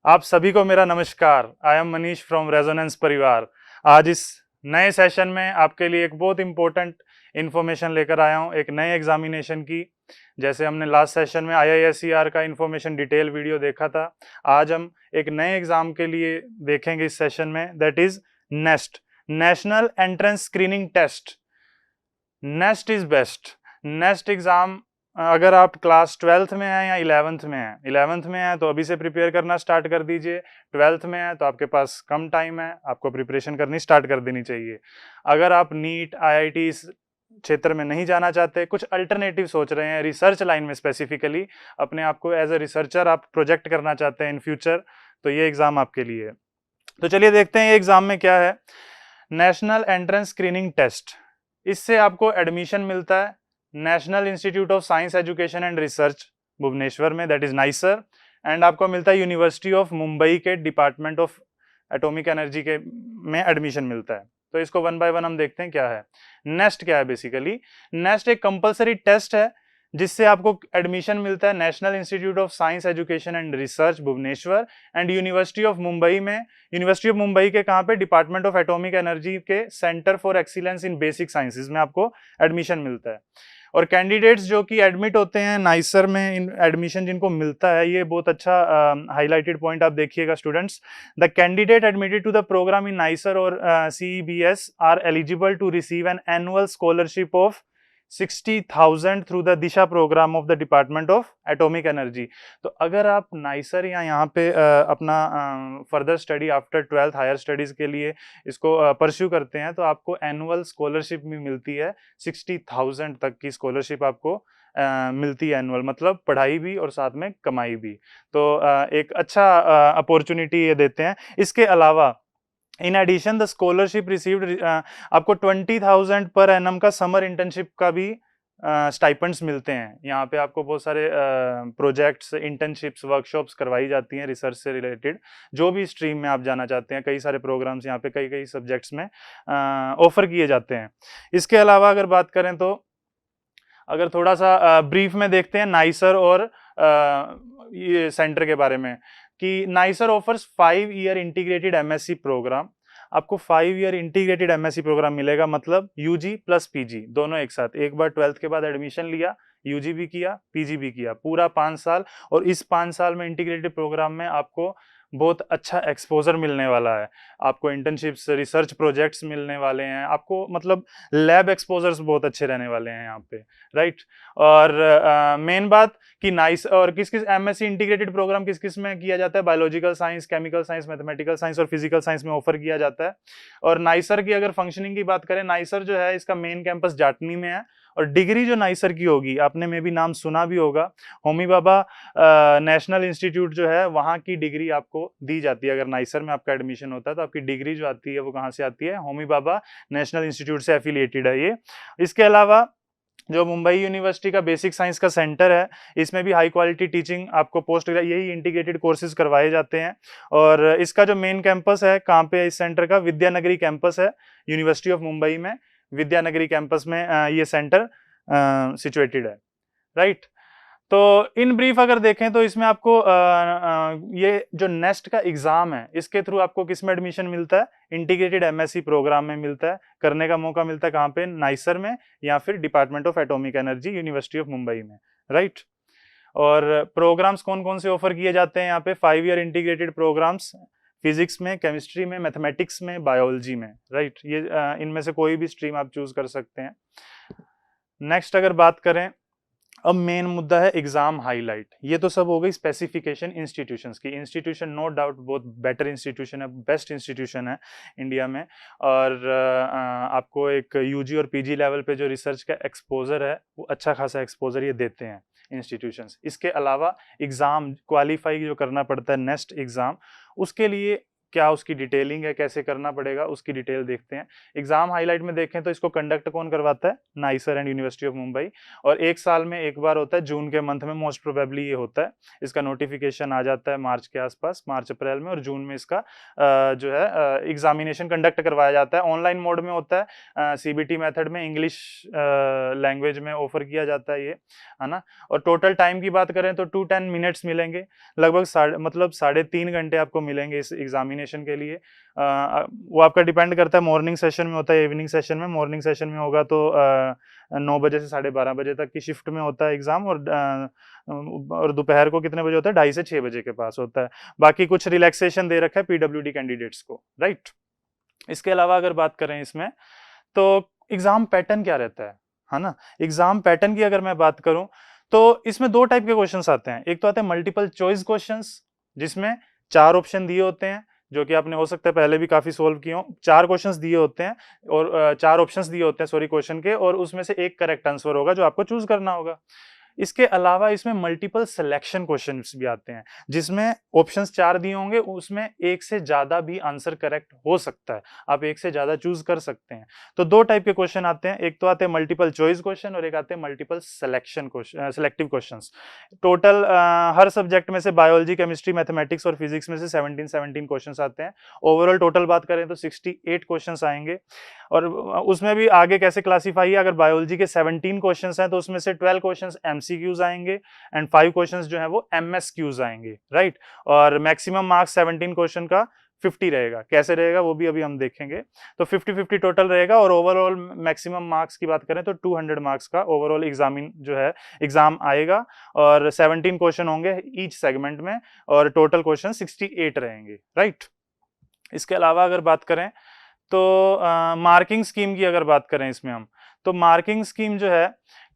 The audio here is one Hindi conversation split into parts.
आप सभी को मेरा नमस्कार। I am Manish from resonance परिवार। आज इस नए सेशन में आपके लिए एक बहुत इंपॉर्टेंट इंफॉर्मेशन लेकर आया हूं, एक नए एग्जामिनेशन की। जैसे हमने लास्ट सेशन में IISER का इंफॉर्मेशन डिटेल वीडियो देखा था, आज हम एक नए एग्जाम के लिए देखेंगे इस सेशन में, that is NEST, National Entrance Screening Test. NEST is best. NEST exam अगर आप क्लास 12th में हैं या 11th में हैं, 11th में हैं तो अभी से प्रिपेयर करना स्टार्ट कर दीजिए। 12th में है तो आपके पास कम टाइम है, आपको प्रिपरेशन करनी स्टार्ट कर देनी चाहिए। अगर आप नीट IIT इस क्षेत्र में नहीं जाना चाहते, कुछ अल्टरनेटिव सोच रहे हैं रिसर्च लाइन में, स्पेसिफिकली अपने आप को एज ए रिसर्चर आप प्रोजेक्ट करना चाहते हैं इन फ्यूचर, तो ये एग्जाम आपके लिए है। तो चलिए देखते हैं ये एग्जाम में क्या है। नेशनल एंट्रेंस स्क्रीनिंग टेस्ट, इससे आपको एडमिशन मिलता है National Institute of Science Education and Research Bhubaneswar में, दैट इज नाइसर, एंड आपको मिलता है यूनिवर्सिटी ऑफ मुंबई के डिपार्टमेंट ऑफ एटॉमिक एनर्जी के में एडमिशन मिलता है। तो इसको वन बाय वन हम देखते हैं क्या है। नेस्ट क्या है बेसिकली? नेस्ट एक कंपलसरी टेस्ट है जिससे आपको एडमिशन मिलता है National Institute of Science Education and Research Bhubaneswar and University of Mumbai में। यूनिवर्सिटी ऑफ मुंबई के कहाँ पे? डिपार्टमेंट ऑफ एटॉमिक एनर्जी के Centre for Excellence in Basic Sciences में आपको एडमिशन मिलता है। और कैंडिडेट्स जो कि एडमिट होते हैं नाइसर में, इन एडमिशन जिनको मिलता है, ये बहुत अच्छा हाईलाइटेड पॉइंट आप देखिएगा students. The candidate admitted to the programme in NISER और CEBS are eligible to receive an annual scholarship of 60,000 through the Disha programme of the Department of Atomic Energy. तो अगर आप नाइसर या यहाँ पे अपना further study after 12th higher studies के लिए इसको परस्यू करते हैं तो आपको एनुअल स्कॉलरशिप भी मिलती है। 60,000 तक की स्कॉलरशिप आपको मिलती है एनुअल, मतलब पढ़ाई भी और साथ में कमाई भी। तो एक अच्छा अपॉर्चुनिटी ये देते हैं। इसके अलावा in addition the scholarship received आपको 20,000 पर एनम का समर इंटर्नशिप का भी स्टाइपेंड्स मिलते हैं। यहाँ पे आपको बहुत सारे प्रोजेक्ट्स, इंटर्नशिप्स, वर्कशॉप्स करवाई जाती हैं रिसर्च से रिलेटेड। जो भी स्ट्रीम में आप जाना चाहते हैं, कई सारे प्रोग्राम्स यहाँ पे कई कई सब्जेक्ट्स में ऑफर किए जाते हैं। इसके अलावा अगर बात करें तो अगर थोड़ा सा ब्रीफ में देखते हैं नाइसर और ये सेंटर के बारे में, कि NISER offers 5 year integrated MSc programme. आपको 5 ईयर इंटीग्रेटेड MSc प्रोग्राम मिलेगा, मतलब UG प्लस PG दोनों एक साथ। एक बार 12th के बाद एडमिशन लिया, UG भी किया, PG भी किया, पूरा 5 साल। और इस 5 साल में इंटीग्रेटेड प्रोग्राम में आपको बहुत अच्छा एक्सपोजर मिलने वाला है। आपको इंटर्नशिप्स, रिसर्च प्रोजेक्ट्स मिलने वाले हैं, आपको मतलब लैब एक्सपोजर्स बहुत अच्छे रहने वाले हैं यहाँ पे, राइट। और मेन बात कि नाइस और किस किस MSc इंटीग्रेटेड प्रोग्राम किस किस में किया जाता है? Biological science, chemical science, mathematical science और फिजिकल साइंस में ऑफर किया जाता है। और नाइसर की अगर फंक्शनिंग की बात करें, नाइसर जो है इसका मेन कैंपस जाटनी में है। और डिग्री जो नाइसर की होगी, आपने में भी नाम सुना भी होगा, होमी भाभा नेशनल इंस्टीट्यूट जो है वहाँ की डिग्री आपको दी जाती है। अगर नाइसर में आपका एडमिशन होता है तो आपकी डिग्री जो आती है वो कहाँ से आती है? होमी भाभा नेशनल इंस्टीट्यूट से एफिलिएटेड है ये। इसके अलावा जो मुंबई यूनिवर्सिटी का बेसिक साइंस का सेंटर है, इसमें भी हाई क्वालिटी टीचिंग आपको पोस्ट यही इंटीग्रेटेड कोर्सेज करवाए जाते हैं। और इसका जो मेन कैंपस है कहाँ पे? इस सेंटर का विद्यानगरी कैंपस है यूनिवर्सिटी ऑफ मुंबई में। विद्यानगरी कैंपस में ये सेंटर सिचुएटेड है, राइट। तो इन ब्रीफ अगर देखें तो इसमें आपको ये जो नेस्ट का एग्जाम है इसके थ्रू आपको किस में एडमिशन मिलता है? इंटीग्रेटेड MSc प्रोग्राम में मिलता है। करने का मौका मिलता है कहाँ पे? नाइसर में या फिर department of Atomic energy, university of Mumbai में, राइट। और प्रोग्राम्स कौन कौन से ऑफर किए जाते हैं यहाँ पे? 5 ईयर इंटीग्रेटेड प्रोग्राम्स फिजिक्स में, केमिस्ट्री में, मैथमेटिक्स में, बायोलॉजी में, राइट। ये इनमें से कोई भी स्ट्रीम आप चूज कर सकते हैं। नेक्स्ट अगर बात करें, अब मेन मुद्दा है एग्जाम हाईलाइट। ये तो सब हो गई स्पेसिफिकेशन इंस्टीट्यूशंस की। इंस्टीट्यूशन नो डाउट बहुत बेटर इंस्टीट्यूशन है, बेस्ट इंस्टीट्यूशन है इंडिया में। और आपको एक UG और PG लेवल पे जो रिसर्च का एक्सपोजर है वो अच्छा खासा एक्सपोजर ये देते हैं इंस्टीट्यूशंस। इसके अलावा एग्जाम क्वालिफाई जो करना पड़ता है नेस्ट एग्जाम, उसके लिए क्या उसकी डिटेलिंग है, कैसे करना पड़ेगा, उसकी डिटेल देखते हैं। एग्जाम हाईलाइट में देखें तो इसको कंडक्ट कौन करवाता है? Nicer and University of Mumbai, और एक साल में एक बार होता है, जून के मंथ में मोस्ट प्रोबेबली ये होता है। इसका नोटिफिकेशन आ जाता है मार्च के आसपास, मार्च अप्रैल में, और जून में इसका जो है एग्जामिनेशन कंडक्ट करवाया जाता है। ऑनलाइन मोड में होता है, सीबीटी मेथड में, इंग्लिश लैंग्वेज में ऑफर किया जाता है ये, है ना। और टोटल टाइम की बात करें तो 210 मिनट्स मिलेंगे, लगभग मतलब 3.5 घंटे आपको मिलेंगे इस एग्जामिनेशन के लिए। वो आपका डिपेंड करता है मॉर्निंग सेशन में होता है, इवनिंग सेशन में। मॉर्निंग सेशन में होगा तो 9 बजे से 12:30 बजे तक की शिफ्ट में होता है एग्जाम, और दोपहर को कितने बजे होता है? 2:30 से 6 बजे के पास होता है। बाकी कुछ रिलैक्सेशन दे रखा है पीडब्ल्यूडी कैंडिडेट्स को, राइट। इसके अलावा अगर बात करें इसमें, तो एग्जाम पैटर्न क्या रहता है ना। एग्जाम पैटर्न की अगर मैं बात करूं तो इसमें 2 टाइप के क्वेश्चंस आते हैं। एक तो आते हैं मल्टीपल चॉइस क्वेश्चंस, जिसमें 4 ऑप्शन दिए होते हैं, जो कि आपने हो सकता है पहले भी काफी सोल्व किए हो। 4 क्वेश्चंस दिए होते हैं, और 4 ऑप्शंस दिए होते हैं सॉरी क्वेश्चन के, और उसमें से एक करेक्ट आंसर होगा जो आपको चूज करना होगा। इसके अलावा इसमें मल्टीपल सिलेक्शन क्वेश्चंस भी आते हैं, जिसमें ऑप्शंस 4 दिए होंगे, उसमें एक से ज्यादा भी आंसर करेक्ट हो सकता है, आप एक से ज्यादा चूज कर सकते हैं। तो 2 टाइप के क्वेश्चन आते हैं, एक तो आते हैं मल्टीपल चॉइस क्वेश्चन, और एक आते हैं multiple selection question, selective questions. Total हर सब्जेक्ट में से बायोलॉजी, केमिस्ट्री, मैथमेटिक्स और फिजिक्स में से 17 क्वेश्चंस आते हैं। ओवरऑल टोटल बात करें तो 68 क्वेश्चंस आएंगे, और उसमें भी आगे कैसे क्लासीफाई है, अगर बायोलॉजी के 17 क्वेश्चंस हैं तो उसमें से 12 क्वेश्चंस एमसीक्यूज आएंगे, एंड 5 क्वेश्चंस जो है वो एमएसक्यूज आएंगे, राइट। और मैक्सिमम मार्क्स 17 क्वेश्चन का 50 रहेगा। कैसे रहेगा वो भी अभी हम देखेंगे। तो 50-50 टोटल रहेगा, और ओवरऑल मैक्सिमम मार्क्स की बात करें तो 200 मार्क्स का ओवरऑल एग्जाम आएगा, और 17 क्वेश्चन होंगे ईच सेगमेंट में, और टोटल क्वेश्चन 68 रहेंगे, राइट। इसके अलावा अगर बात करें तो मार्किंग स्कीम की अगर बात करें इसमें हम, तो मार्किंग स्कीम जो है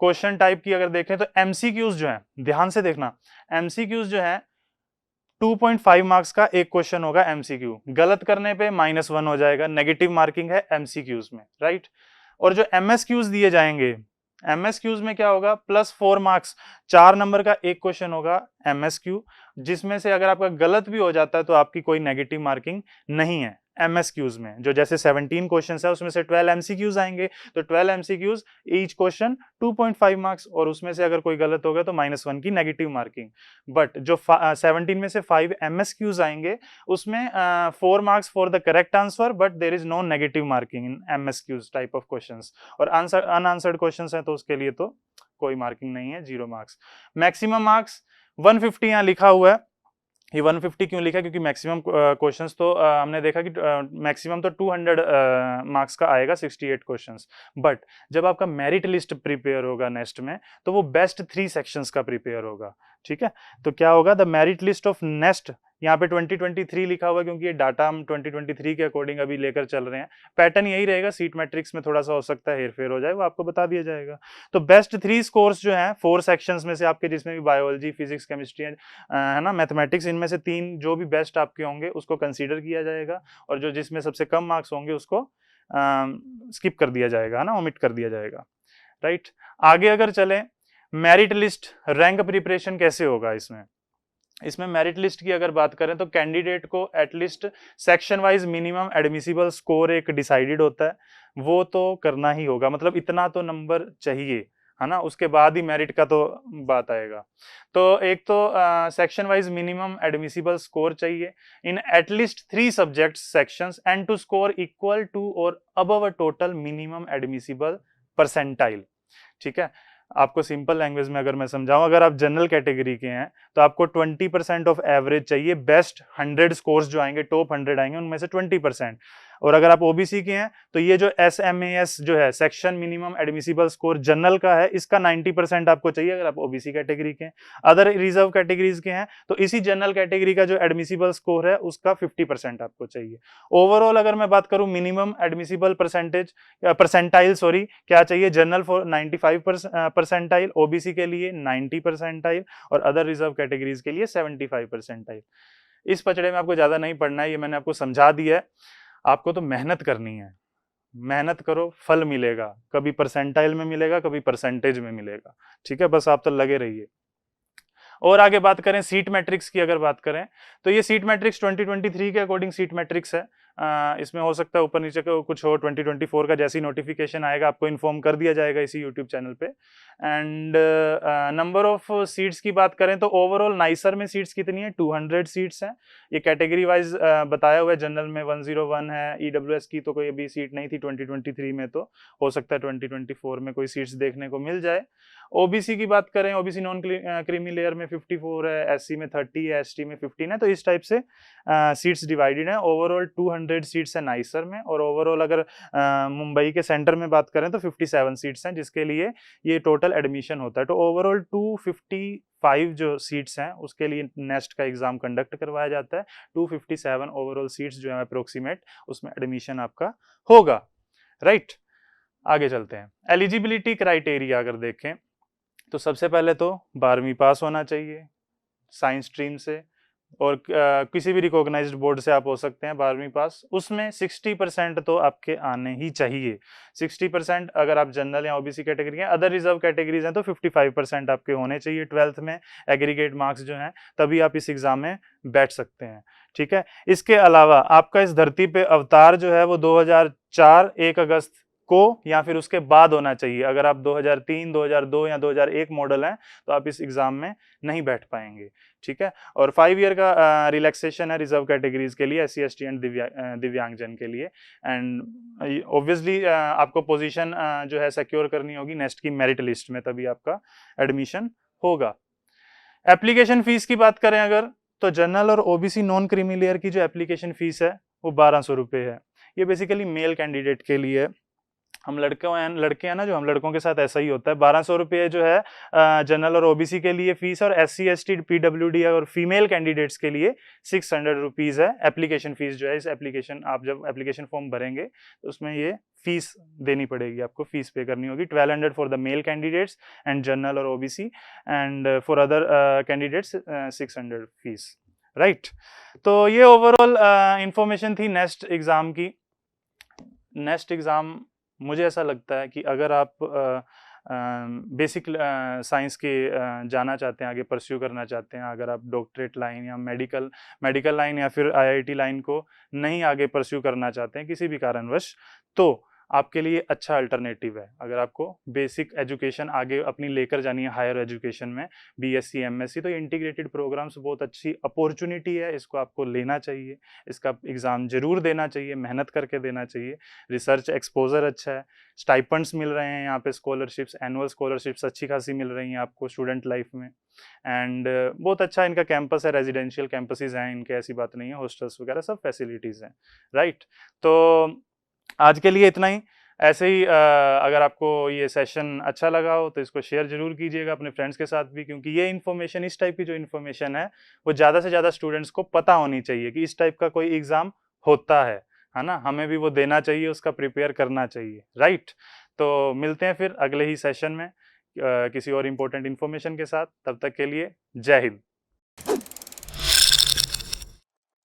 क्वेश्चन टाइप की अगर देखें तो एमसीक्यूज जो है, ध्यान से देखना, एमसीक्यूज जो है 2.5 मार्क्स का एक क्वेश्चन होगा एमसीक्यू, गलत करने पे -1 हो जाएगा, नेगेटिव मार्किंग है एमसीक्यूज में, राइट। और जो एमएसक्यूज दिए जाएंगे, एमएसक्यूज में क्या होगा? +4 मार्क्स, 4 नंबर का एक क्वेश्चन होगा एमएसक्यू, जिसमें से अगर आपका गलत भी हो जाता है तो आपकी कोई नेगेटिव मार्किंग नहीं है एमएसक्यूज में। जो जैसे 17 क्वेश्चन है उसमें से 12 एमसीक्यूज आएंगे, तो 12 एमसीक्यूज ईच क्वेश्चन 2.5 मार्क्स, और उसमें से अगर कोई गलत हो गया तो -1 की नेगेटिव मार्किंग। बट जो 17 में से 5 एमएसक्यूज आएंगे, उसमें 4 marks for the correct answer, but there is no negative marking in MSQs type of question. और अनआंसर्ड क्वेश्चन है तो उसके लिए तो कोई मार्किंग नहीं है, 0 मार्क्स। मैक्सिमम मार्क्स 150 यहाँ लिखा हुआ है। ये 150 क्यों लिखा है? क्योंकि मैक्सिमम क्वेश्चंस तो हमने देखा कि मैक्सिमम तो 200 मार्क्स का आएगा 68 क्वेश्चंस। बट जब आपका मेरिट लिस्ट प्रिपेयर होगा नेक्स्ट में, तो वो बेस्ट 3 सेक्शंस का प्रिपेयर होगा, ठीक है। तो क्या होगा? The merit list of next, यहाँ पे 2023 लिखा हुआ है क्योंकि ये डाटा हम 2023 के अकॉर्डिंग अभी लेकर चल रहे हैं। पैटर्न यही रहेगा, सीट मैट्रिक्स में थोड़ा सा हो सकता है हेरफेर हो जाए, वो आपको बता दिया जाएगा। तो बेस्ट 3 स्कोर्स जो हैं 4 सेक्शंस में से आपके, जिसमें भी बायोलॉजी, फिजिक्स, केमिस्ट्री है ना, मैथमेटिक्स, इनमें से 3 जो भी बेस्ट आपके होंगे उसको कंसीडर किया जाएगा, और जो जिसमें सबसे कम मार्क्स होंगे उसको स्किप कर दिया जाएगा, है ना, ओमिट कर दिया जाएगा, राइट। आगे अगर चलें, मेरिट लिस्ट रैंक प्रिपरेशन कैसे होगा इसमें मेरिट लिस्ट की अगर बात करें तो कैंडिडेट को at least section wise minimum admissible score एक डिसाइडेड होता है, वो तो करना ही होगा, मतलब इतना तो नंबर चाहिए, है ना, उसके बाद ही मेरिट का तो बात आएगा। तो एक तो section wise minimum admissible score चाहिए in at least 3 subject sections, and to score equal to और above a total minimum admissible percentile, ठीक है। आपको सिंपल लैंग्वेज में अगर मैं समझाऊं, अगर आप जनरल कैटेगरी के हैं तो आपको 20% ऑफ एवरेज चाहिए, बेस्ट 100 स्कोर्स जो आएंगे, टॉप 100 आएंगे, उनमें से 20%। और अगर आप ओबीसी के हैं तो ये जो एसएमएस जो है, section minimum admissible score general का है, इसका 90% आपको चाहिए अगर आप ओबीसी कैटेगरी के हैं। अदर रिजर्व कैटेगरीज के हैं तो इसी जनरल कैटेगरी का जो एडमिसिबल स्कोर है उसका 50% आपको चाहिए। ओवरऑल अगर मैं बात करूं, मिनिमम एडमिसिबल परसेंटाइल क्या चाहिए? जनरल फॉर 95 परसेंटाइल, ओबीसी के लिए 90 परसेंटाइल, और अदर रिजर्व कैटेगरीज के लिए 75 परसेंटाइल। इस पचड़े में आपको ज्यादा नहीं पढ़ना है, ये मैंने आपको समझा दिया है। आपको तो मेहनत करनी है, मेहनत करो, फल मिलेगा, कभी परसेंटाइल में मिलेगा, कभी परसेंटेज में मिलेगा, ठीक है। बस आप तो लगे रहिए। और आगे बात करें सीट मैट्रिक्स की, अगर बात करें तो ये सीट मैट्रिक्स 2023 के अकॉर्डिंग सीट मैट्रिक्स है। इसमें हो सकता है ऊपर नीचे का कुछ हो, 2024 का जैसी नोटिफिकेशन आएगा आपको इन्फॉर्म कर दिया जाएगा इसी यूट्यूब चैनल पे। एंड नंबर ऑफ सीट्स की बात करें तो ओवरऑल नाइसर में सीट्स कितनी है, 200 सीट्स हैं। ये कैटेगरी वाइज बताया हुआ है, जनरल में 101 है, ईडब्ल्यूएस की तो कोई अभी सीट नहीं थी 2023 में, तो हो सकता है 2024 में कोई सीट्स देखने को मिल जाए। ओबीसी की बात करें, ओबीसी नॉन क्रीमी लेयर में 54 है, एससी में 30 है, एसटी में 15 है, तो इस टाइप से सीट्स डिवाइडेड है। ओवरऑल 200 सीट्स है नाइसर में, और ओवरऑल अगर मुंबई के सेंटर में बात करें तो 57 सीट्स हैं जिसके लिए ये टोटल एडमिशन होता है। तो ओवरऑल 255 जो सीट्स हैं उसके लिए नेस्ट का एग्जाम कंडक्ट करवाया जाता है। 257 ओवरऑल सीट्स जो है अप्रोक्सीमेट, उसमें एडमिशन आपका होगा, राइट। आगे चलते हैं। एलिजिबिलिटी क्राइटेरिया अगर देखें तो सबसे पहले तो 12वीं पास होना चाहिए साइंस स्ट्रीम से, और किसी भी रिकॉग्नाइज्ड बोर्ड से आप हो सकते हैं 12वीं पास। उसमें 60% तो आपके आने ही चाहिए। 60% अगर आप जनरल या ओबीसी कैटेगरी हैं, अदर रिजर्व कैटेगरीज हैं तो 55% आपके होने चाहिए 12th में एग्रीगेट मार्क्स जो हैं, तभी आप इस एग्जाम में बैठ सकते हैं, ठीक है। इसके अलावा आपका इस धरती पे अवतार जो है वो 2004 1 अगस्त को या फिर उसके बाद होना चाहिए। अगर आप 2003, 2002 या 2001 मॉडल हैं तो आप इस एग्जाम में नहीं बैठ पाएंगे, ठीक है। और 5 ईयर का रिलैक्सेशन है रिजर्व कैटेगरीज के लिए, एससी एसटी एंड दिव्यांगजन के लिए। एंड ऑब्वियसली आपको पोजीशन जो है सिक्योर करनी होगी नेस्ट की मेरिट लिस्ट में, तभी आपका एडमिशन होगा। एप्लीकेशन फीस की बात करें अगर, तो जनरल और ओबीसी नॉन क्रीमी लेयर की जो एप्लीकेशन फीस है वो 1200 रुपये है। ये बेसिकली मेल कैंडिडेट के लिए। हम लड़के हैं ना, जो हम लड़कों के साथ ऐसा ही होता है। 1200 रुपये जो है जनरल और ओबीसी के लिए फीस, और एससी एसटी पीडब्ल्यूडी और फीमेल कैंडिडेट्स के लिए 600 रुपीज़ है एप्लीकेशन फीस जो है। इस एप्लीकेशन आप जब एप्लीकेशन फॉर्म भरेंगे तो उसमें ये फीस देनी पड़ेगी, आपको फीस पे करनी होगी। 1200 for the male candidates and general और OBC, and for other candidates 600 fees, right. तो ये ओवरऑल इंफॉर्मेशन थी नेस्ट एग्जाम की। नेस्ट एग्जाम मुझे ऐसा लगता है कि अगर आप बेसिक साइंस के जाना चाहते हैं, आगे परस्यू करना चाहते हैं, अगर आप डॉक्टरेट लाइन या मेडिकल लाइन या फिर आईआईटी लाइन को नहीं आगे परस्यू करना चाहते हैं किसी भी कारणवश, तो आपके लिए अच्छा अल्टरनेटिव है। अगर आपको बेसिक एजुकेशन आगे अपनी लेकर जानी है हायर एजुकेशन में, बीएससी एमएससी, तो इंटीग्रेटेड प्रोग्राम्स बहुत अच्छी अपॉर्चुनिटी है, इसको आपको लेना चाहिए। इसका एग्ज़ाम जरूर देना चाहिए, मेहनत करके देना चाहिए। रिसर्च एक्सपोजर अच्छा है, स्टाइपेंड्स मिल रहे हैं यहाँ पे, स्कॉलरशिप्स, एनुअल स्कॉलरशिप्स अच्छी खासी मिल रही हैं आपको स्टूडेंट लाइफ में। एंड बहुत अच्छा इनका कैंपस है, रेजिडेंशियल कैंपसेस हैं इनके, ऐसी बात नहीं है, हॉस्टल्स वगैरह सब फैसिलिटीज़ हैं, राइट। तो आज के लिए इतना ही। ऐसे ही अगर आपको ये सेशन अच्छा लगा हो तो इसको शेयर जरूर कीजिएगा अपने फ्रेंड्स के साथ भी, क्योंकि ये इन्फॉर्मेशन, इस टाइप की जो इन्फॉर्मेशन है वो ज़्यादा से ज़्यादा स्टूडेंट्स को पता होनी चाहिए कि इस टाइप का कोई एग्ज़ाम होता है ना। हमें भी वो देना चाहिए, उसका प्रिपेयर करना चाहिए, राइट। तो मिलते हैं फिर अगले ही सेशन में किसी और इम्पोर्टेंट इन्फॉर्मेशन के साथ। तब तक के लिए जय हिंद।